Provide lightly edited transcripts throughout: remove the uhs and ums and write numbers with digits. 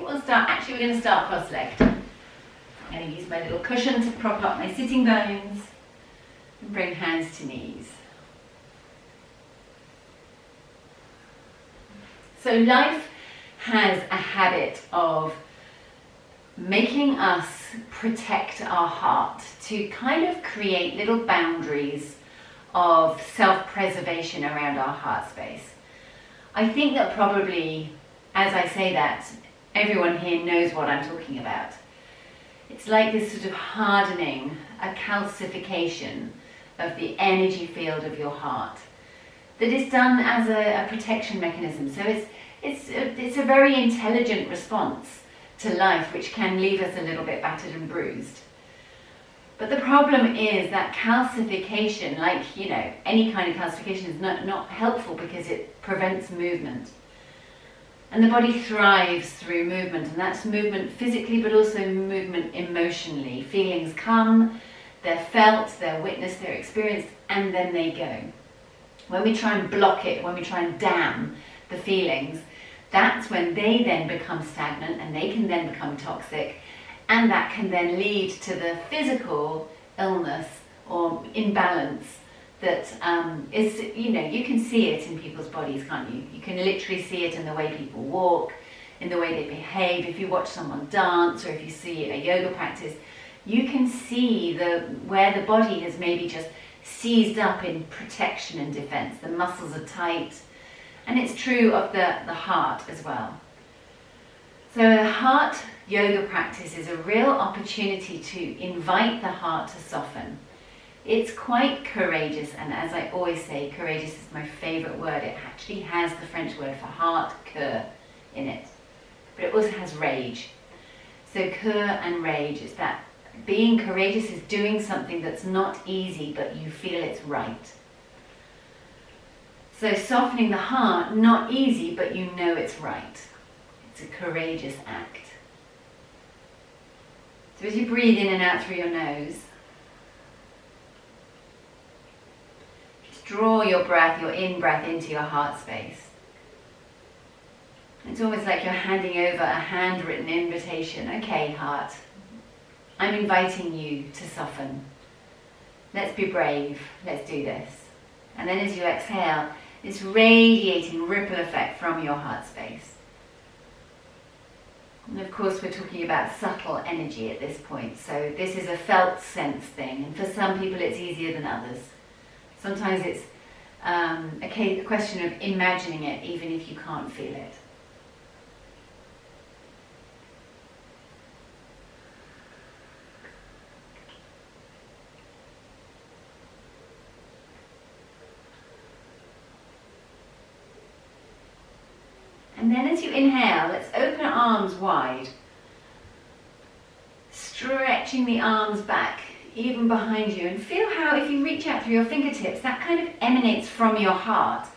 we're going to start cross-legged. I'm going to use my little cushion to prop up my sitting bones and bring hands to knees. So life has a habit of making us protect our heart, to kind of create little boundaries of self-preservation around our heart space. I think that probably, as I say that, everyone here knows what I'm talking about. It's like this sort of hardening, a calcification of the energy field of your heart that is done as a protection mechanism. So it's a very intelligent response to life, which can leave us a little bit battered and bruised. But the problem is that calcification, like, you know, any kind of calcification, is not helpful because it prevents movement. And the body thrives through movement, and that's movement physically, but also movement emotionally. Feelings come, they're felt, they're witnessed, they're experienced, and then they go. When we try and block it, when we try and dam the feelings, that's when they then become stagnant, and they can then become toxic, and that can then lead to the physical illness or imbalance that is, you know, you can see it in people's bodies, can't you? You can literally see it in the way people walk, in the way they behave. If you watch someone dance, or if you see a yoga practice, you can see where the body has maybe just seized up in protection and defense. The muscles are tight, and it's true of the heart as well. So a heart yoga practice is a real opportunity to invite the heart to soften. It's quite courageous, and as I always say, courageous is my favourite word. It actually has the French word for heart, cœur, in it. But it also has rage. So cœur and rage, is that being courageous is doing something that's not easy, but you feel it's right. So softening the heart, not easy, but you know it's right. It's a courageous act. So as you breathe in and out through your nose, just draw your breath, your in-breath, into your heart space. It's almost like you're handing over a handwritten invitation. Okay, heart, I'm inviting you to soften. Let's be brave. Let's do this. And then as you exhale, this radiating ripple effect from your heart space. And of course we're talking about subtle energy at this point, so this is a felt sense thing, and for some people it's easier than others. Sometimes it's a question of imagining it even if you can't feel it. And then as you inhale, let's open arms wide. Stretching the arms back, even behind you. And feel how if you reach out through your fingertips, that kind of emanates from your heart.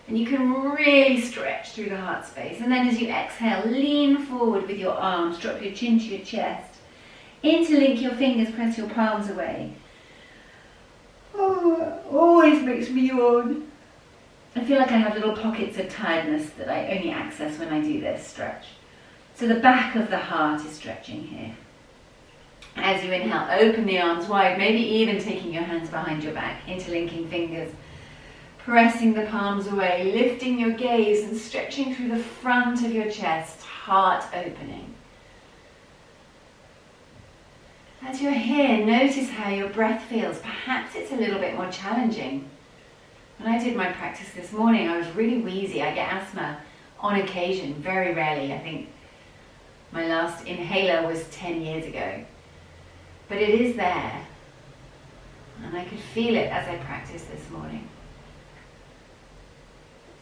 And you can really stretch through the heart space. And then as you exhale, lean forward with your arms. Drop your chin to your chest. Interlink your fingers, press your palms away. Oh, it always makes me yawn. I feel like I have little pockets of tiredness that I only access when I do this stretch. So the back of the heart is stretching here. As you inhale, open the arms wide, maybe even taking your hands behind your back, interlinking fingers, pressing the palms away, lifting your gaze and stretching through the front of your chest, heart opening. As you're here, notice how your breath feels. Perhaps it's a little bit more challenging. When I did my practice this morning, I was really wheezy. I get asthma on occasion, very rarely. I think my last inhaler was 10 years ago. But it is there. And I could feel it as I practiced this morning.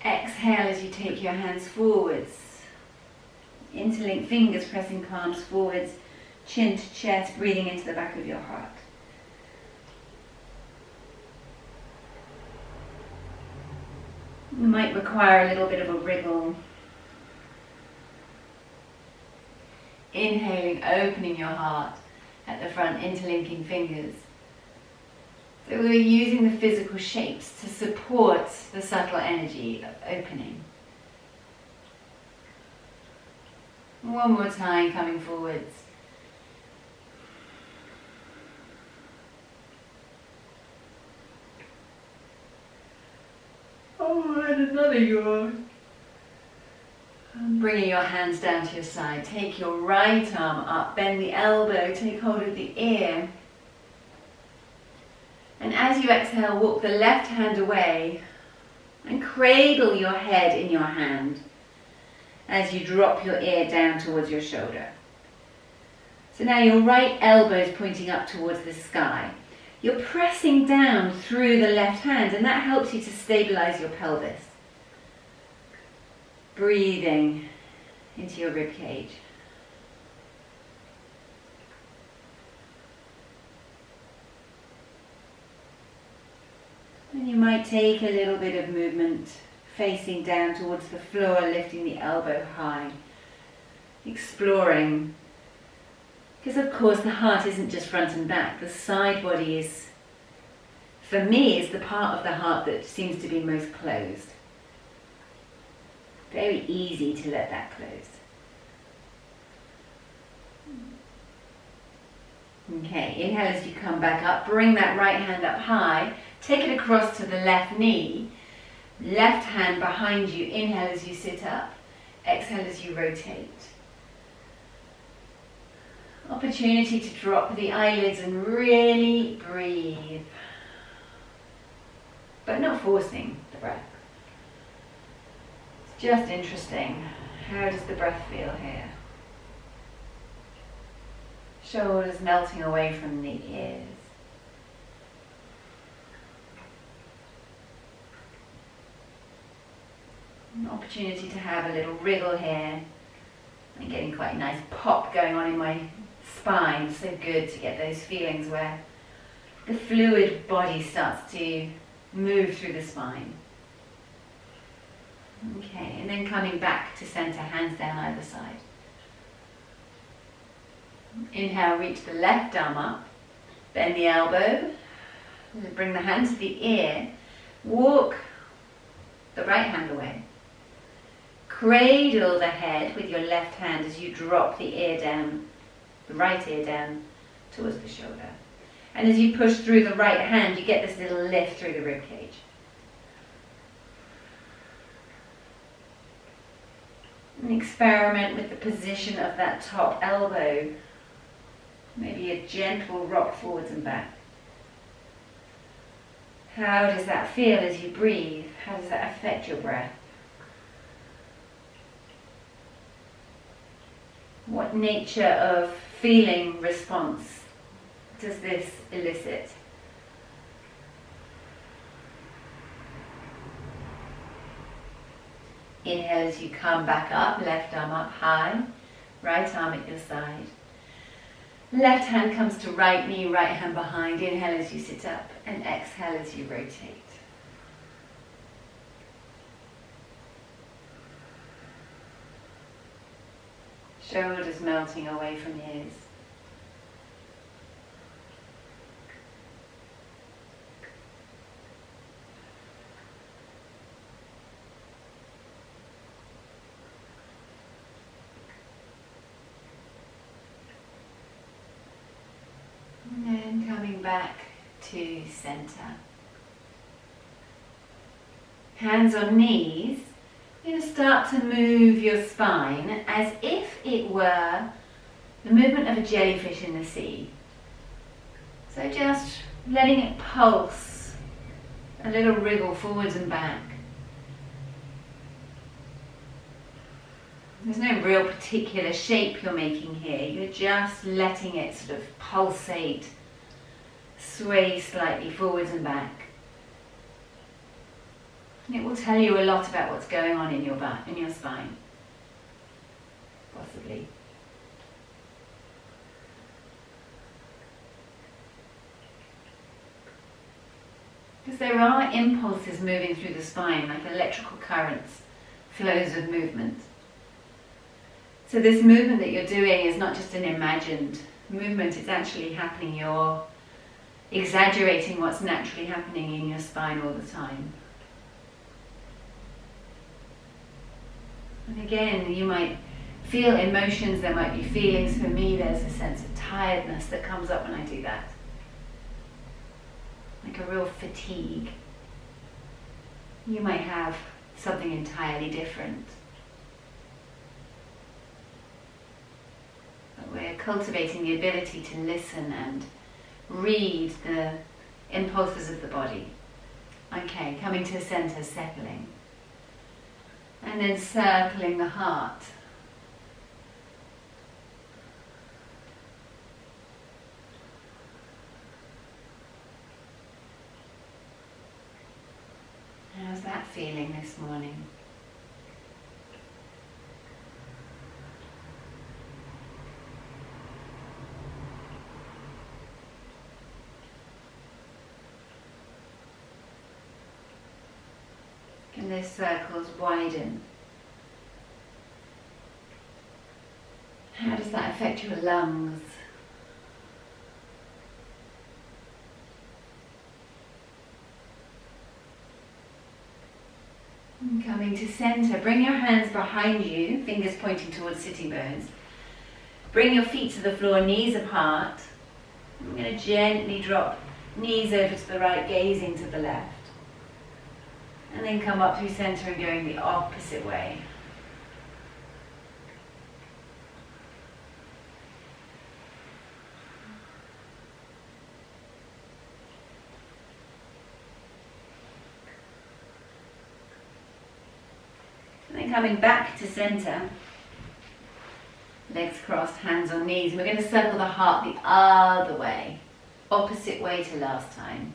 Exhale as you take your hands forwards. Interlink fingers, pressing palms forwards, chin to chest, breathing into the back of your heart. You might require a little bit of a wriggle. Inhaling, opening your heart at the front, interlinking fingers. So we're using the physical shapes to support the subtle energy of opening. One more time, coming forwards. Oh, and another yawn. Bringing your hands down to your side. Take your right arm up, bend the elbow, take hold of the ear. And as you exhale, walk the left hand away and cradle your head in your hand as you drop your ear down towards your shoulder. So now your right elbow is pointing up towards the sky. You're pressing down through the left hand, and that helps you to stabilize your pelvis. Breathing into your rib cage. And you might take a little bit of movement, facing down towards the floor, lifting the elbow high, exploring. Because of course the heart isn't just front and back, the side body is, for me, is the part of the heart that seems to be most closed. Very easy to let that close. Okay, inhale as you come back up, bring that right hand up high, take it across to the left knee, left hand behind you, inhale as you sit up, exhale as you rotate. Opportunity to drop the eyelids and really breathe, but not forcing the breath. It's just interesting. How does the breath feel here? Shoulders melting away from the ears. An opportunity to have a little wriggle here. I'm getting quite a nice pop going on in my spine. So good to get those feelings where the fluid body starts to move through the spine. Okay, and then coming back to center, hands down either side. Inhale, reach the left arm up, bend the elbow, bring the hand to the ear, walk the right hand away. Cradle the head with your left hand as you drop the ear down, the right ear down towards the shoulder. And as you push through the right hand, you get this little lift through the rib cage. And experiment with the position of that top elbow. Maybe a gentle rock forwards and back. How does that feel as you breathe? How does that affect your breath? What nature of feeling response does this elicit? Inhale as you come back up, left arm up high, right arm at your side. Left hand comes to right knee, right hand behind. Inhale as you sit up and exhale as you rotate. Shoulders melting away from ears. And then coming back to center. Hands on knees. You're going to start to move your spine as if it were the movement of a jellyfish in the sea. So just letting it pulse, a little wriggle forwards and back. There's no real particular shape you're making here. You're just letting it sort of pulsate, sway slightly forwards and back. And it will tell you a lot about what's going on in your back, in your spine, possibly. Because there are impulses moving through the spine, like electrical currents, flows of movement. So this movement that you're doing is not just an imagined movement, it's actually happening. You're exaggerating what's naturally happening in your spine all the time. And again, you might feel emotions, there might be feelings. For me, there's a sense of tiredness that comes up when I do that. Like a real fatigue. You might have something entirely different. But we're cultivating the ability to listen and read the impulses of the body. Okay, coming to the center, settling. And then circling the heart. How's that feeling this morning? Can those circles widen? How does that affect your lungs? And coming to center, bring your hands behind you, fingers pointing towards sitting bones. Bring your feet to the floor, knees apart. I'm going to gently drop knees over to the right, gazing to the left. And then come up through center and going the opposite way. And then coming back to center, legs crossed, hands on knees. And we're going to circle the heart the other way, opposite way to last time.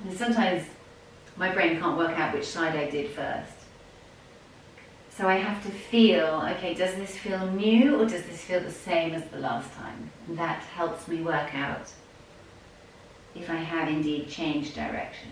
And sometimes my brain can't work out which side I did first. So I have to feel, okay, does this feel new or does this feel the same as the last time? And that helps me work out if I have indeed changed direction.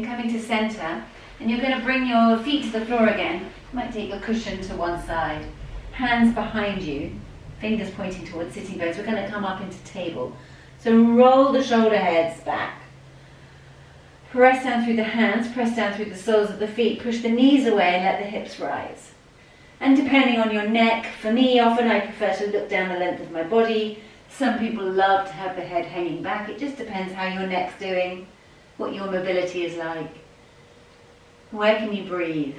Coming to center, and you're going to bring your feet to the floor again. You might take your cushion to one side, hands behind you, fingers pointing towards sitting bones. We're going to come up into table. So roll the shoulder heads back. Press down through the hands, press down through the soles of the feet, push the knees away and let the hips rise. And depending on your neck, for me often I prefer to look down the length of my body. Some people love to have the head hanging back. It just depends how your neck's doing, what your mobility is like. Where can you breathe?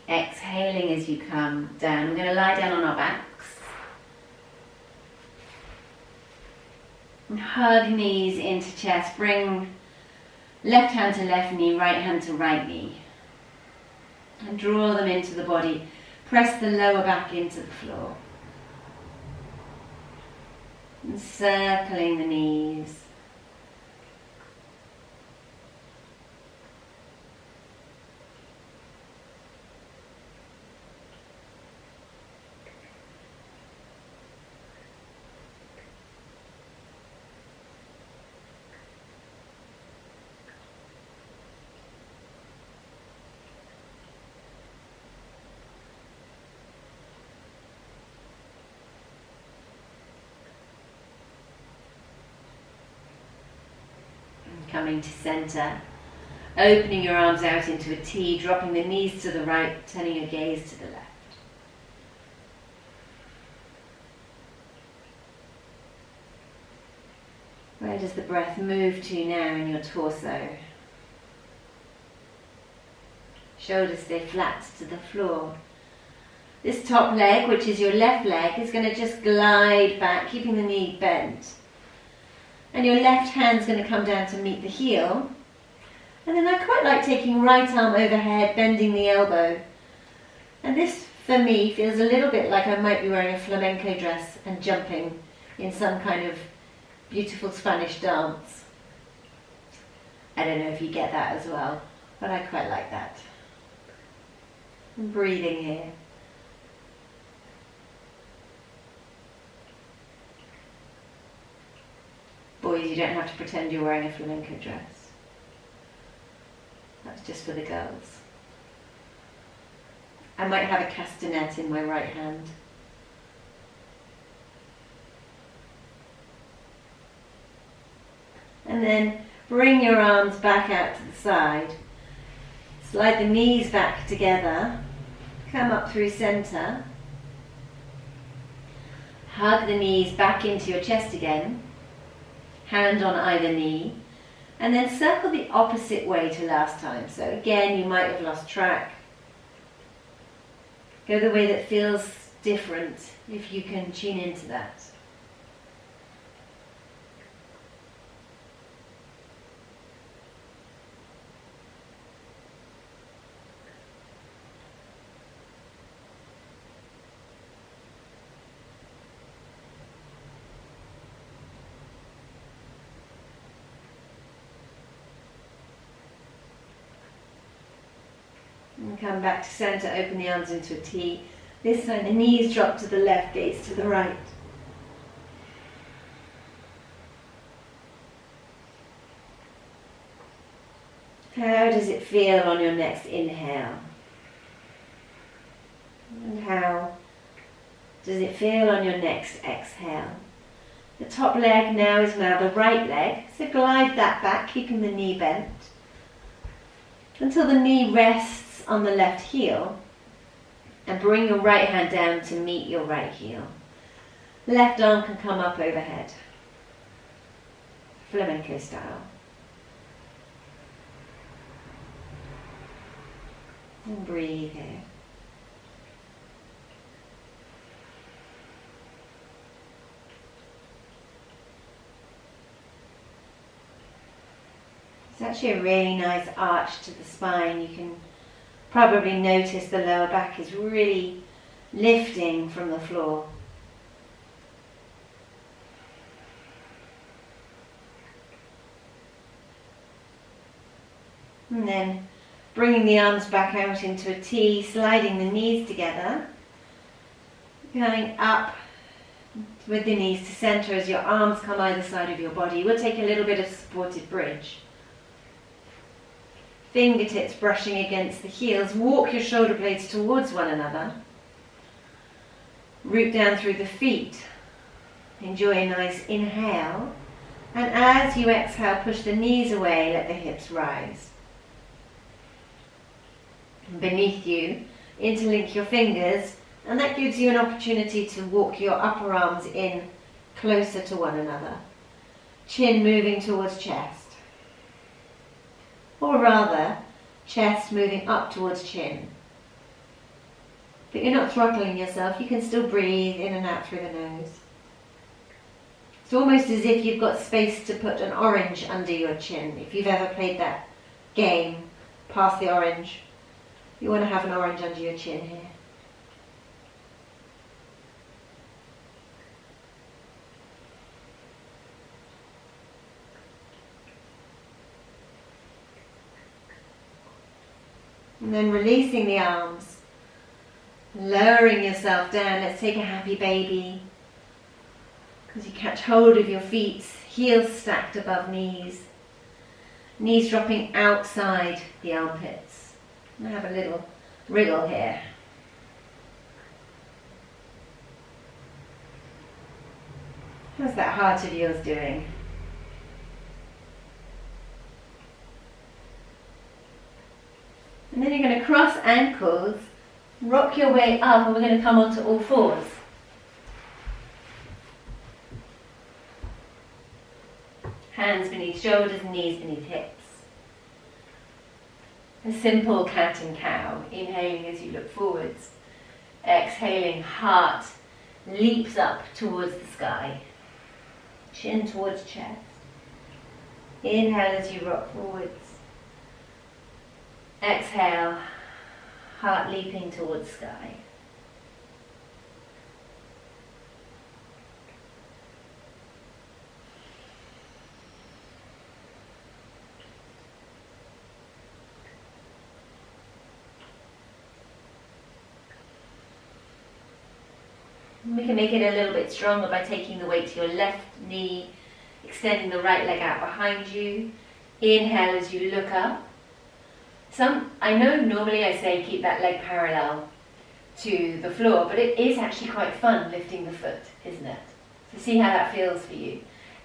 Exhaling as you come down. We're going to lie down on our backs. And hug knees into chest. Bring left hand to left knee, right hand to right knee. And draw them into the body. Press the lower back into the floor. And circling the knees. Coming to center, opening your arms out into a T, dropping the knees to the right, turning your gaze to the left. Where does the breath move to now in your torso? Shoulders stay flat to the floor. This top leg, which is your left leg, is going to just glide back, keeping the knee bent. And your left hand's going to come down to meet the heel. And then I quite like taking right arm overhead, bending the elbow. And this, for me, feels a little bit like I might be wearing a flamenco dress and jumping in some kind of beautiful Spanish dance. I don't know if you get that as well, but I quite like that. And breathing here. boys, you don't have to pretend you're wearing a flamenco dress. That's just for the girls. I might have a castanet in my right hand. And then bring your arms back out to the side. Slide the knees back together. Come up through center. Hug the knees back into your chest again. Hand on either knee. And then circle the opposite way to last time. So again, you might have lost track. Go the way that feels different, if you can tune into that. And come back to center, open the arms into a T. This time the knees drop to the left, gaze to the right. How does it feel on your next inhale? And how does it feel on your next exhale? The top leg now is now the right leg, so glide that back, keeping the knee bent, until the knee rests on the left heel, and bring your right hand down to meet your right heel. Left arm can come up overhead, flamenco style. And breathe here. It's actually a really nice arch to the spine. You can probably notice the lower back is really lifting from the floor. And then bringing the arms back out into a T, sliding the knees together, going up with the knees to center as your arms come either side of your body. We'll take a little bit of supported bridge. Fingertips brushing against the heels. Walk your shoulder blades towards one another. Root down through the feet. Enjoy a nice inhale. And as you exhale, push the knees away, let the hips rise. Beneath you, interlink your fingers, and that gives you an opportunity to walk your upper arms in closer to one another. Chin moving towards chest. Or rather, chest moving up towards chin. But you're not throttling yourself, you can still breathe in and out through the nose. It's almost as if you've got space to put an orange under your chin. If you've ever played that game, Pass the Orange, you want to have an orange under your chin here. And then releasing the arms, lowering yourself down. Let's take a happy baby. As you catch hold of your feet, heels stacked above knees. Knees dropping outside the armpits. And I have a little wriggle here. How's that heart of yours doing? And then you're going to cross ankles, rock your way up, and we're going to come onto all fours. Hands beneath shoulders, knees beneath hips. A simple cat and cow, inhaling as you look forwards. Exhaling, heart leaps up towards the sky. Chin towards chest. Inhale as you rock forwards. Exhale, heart leaping towards sky. We can make it a little bit stronger by taking the weight to your left knee, extending the right leg out behind you. Inhale as you look up. I know normally I say keep that leg parallel to the floor, but it is actually quite fun lifting the foot, isn't it? So see how that feels for you.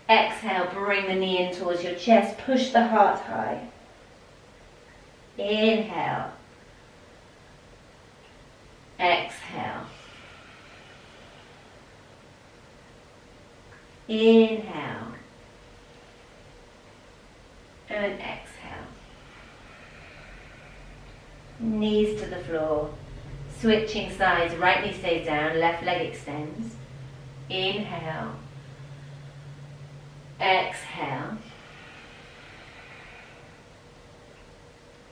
Exhale, bring the knee in towards your chest, push the heart high. Inhale. Exhale. Inhale. And exhale. Knees to the floor. Switching sides, right knee stays down, left leg extends. Inhale. Exhale.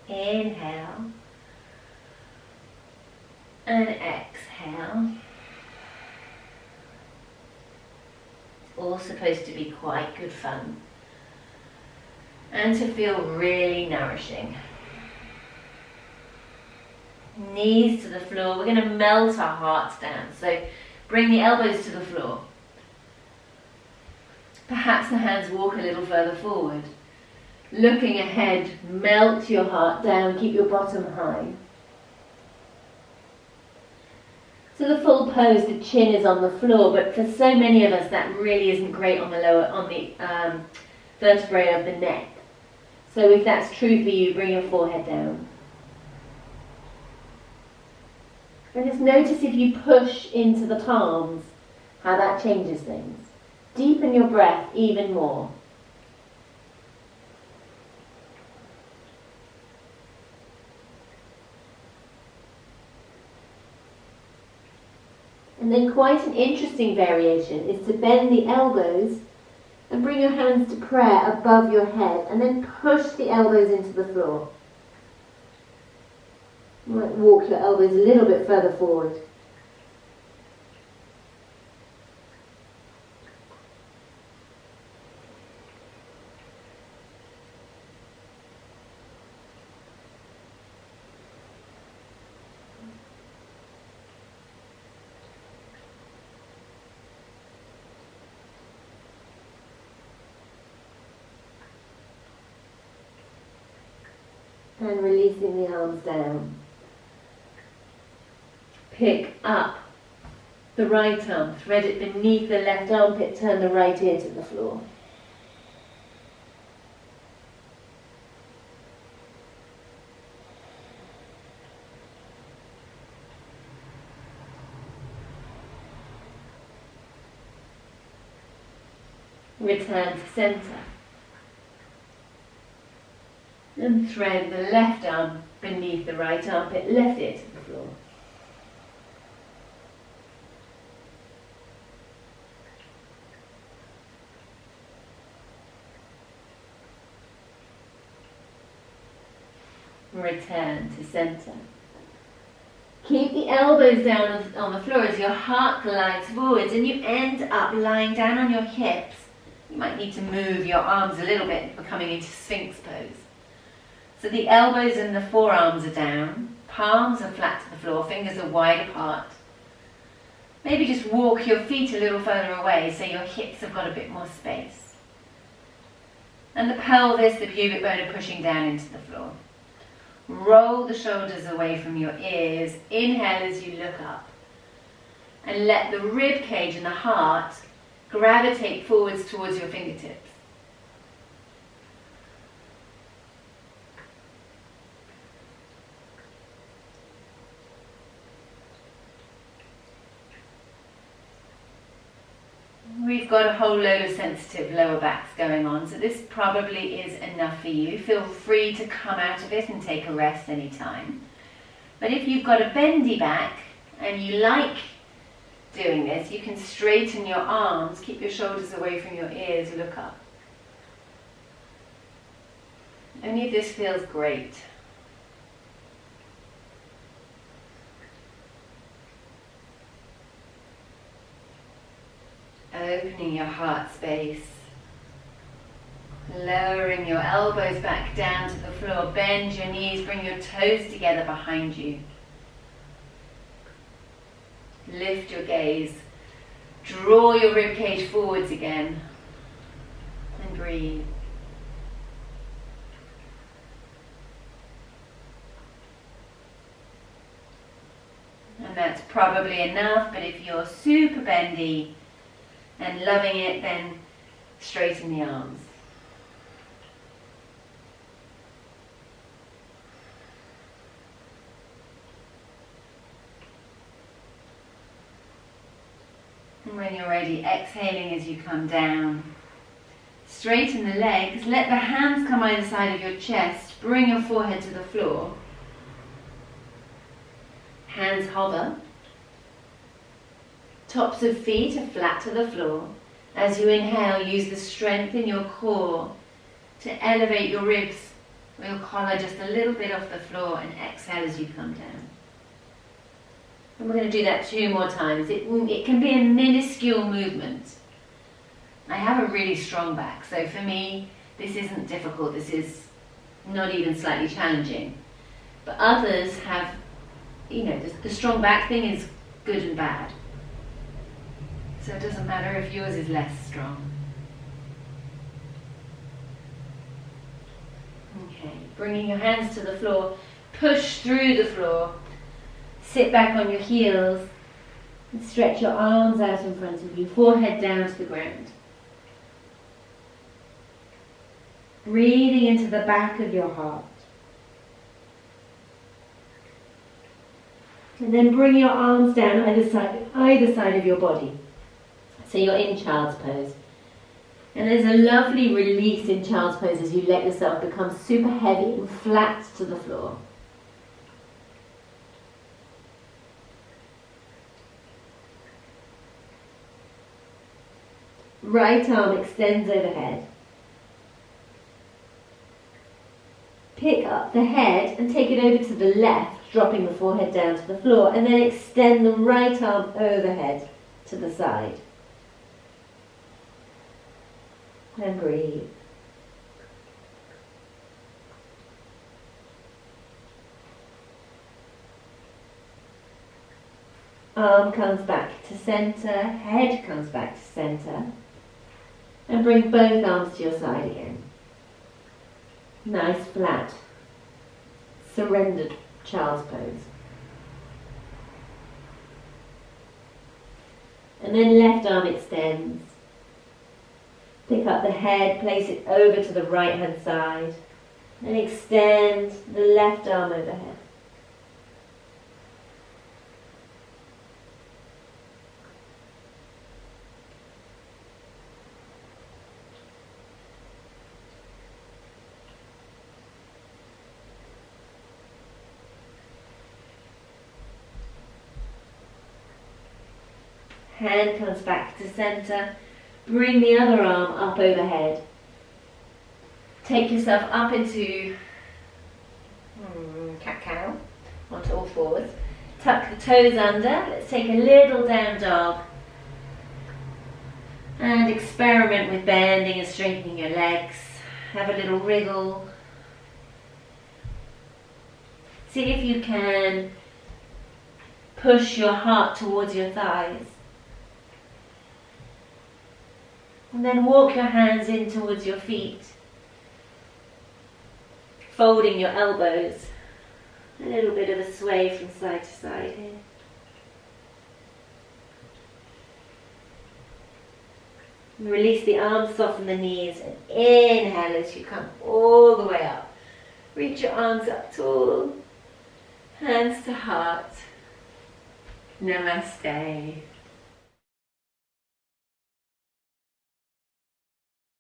Inhale. And exhale. It's all supposed to be quite good fun. And to feel really nourishing. Knees to the floor. We're going to melt our hearts down. So bring the elbows to the floor. Perhaps the hands walk a little further forward. Looking ahead, melt your heart down. Keep your bottom high. So the full pose, the chin is on the floor, but for so many of us that really isn't great on the vertebrae of the neck. So if that's true for you, bring your forehead down. And just notice if you push into the palms, how that changes things. Deepen your breath even more. And then quite an interesting variation is to bend the elbows and bring your hands to prayer above your head and then push the elbows into the floor. You might walk your elbows a little bit further forward. And releasing the arms down. Pick up the right arm, thread it beneath the left armpit, turn the right ear to the floor. Return to center. And thread the left arm beneath the right armpit, left ear to the floor. Return to center. Keep the elbows down on the floor as your heart glides forwards and you end up lying down on your hips. You might need to move your arms a little bit, becoming into Sphinx pose. So the elbows and the forearms are down, palms are flat to the floor, fingers are wide apart. Maybe just walk your feet a little further away so your hips have got a bit more space. And the pelvis, the pubic bone are pushing down into the floor. Roll the shoulders away from your ears. Inhale as you look up. And let the rib cage and the heart gravitate forwards towards your fingertips. We've got a whole load of sensitive lower backs going on, so this probably is enough for you. Feel free to come out of it and take a rest anytime. But if you've got a bendy back and you like doing this, you can straighten your arms, keep your shoulders away from your ears, look up. Only if this feels great. Opening your heart space, lowering your elbows back down to the floor, bend your knees, bring your toes together behind you. Lift your gaze, draw your ribcage forwards again. And breathe. And that's probably enough, but if you're super bendy and loving it, then straighten the arms. And when you're ready, exhaling as you come down. Straighten the legs, let the hands come either side of your chest, bring your forehead to the floor. Hands hover. Tops of feet are flat to the floor. As you inhale, use the strength in your core to elevate your ribs or your collar just a little bit off the floor, and exhale as you come down. And we're going to do that 2 more times. It can be a minuscule movement. I have a really strong back, so for me, this isn't difficult. This is not even slightly challenging. But others have, the strong back thing is good and bad. So it doesn't matter if yours is less strong. Okay, bringing your hands to the floor, push through the floor, sit back on your heels, and stretch your arms out in front of you, forehead down to the ground. Breathing into the back of your heart. And then bring your arms down either side of your body. So you're in child's pose. And there's a lovely release in child's pose as you let yourself become super heavy and flat to the floor. Right arm extends overhead. Pick up the head and take it over to the left, dropping the forehead down to the floor, and then extend the right arm overhead to the side. And breathe. Arm comes back to center, head comes back to center, and bring both arms to your side again. Nice flat, surrendered child's pose. And then left arm extends. Pick up the head, place it over to the right hand side, and extend the left arm overhead. Hand comes back to center. Bring the other arm up overhead. Take yourself up into cat-cow, onto all fours. Tuck the toes under. Let's take a little down dog. And experiment with bending and straightening your legs. Have a little wriggle. See if you can push your heart towards your thighs. And then walk your hands in towards your feet, folding your elbows. A little bit of a sway from side to side here. And release the arms, soften the knees, and inhale as you come all the way up. Reach your arms up tall, hands to heart. Namaste.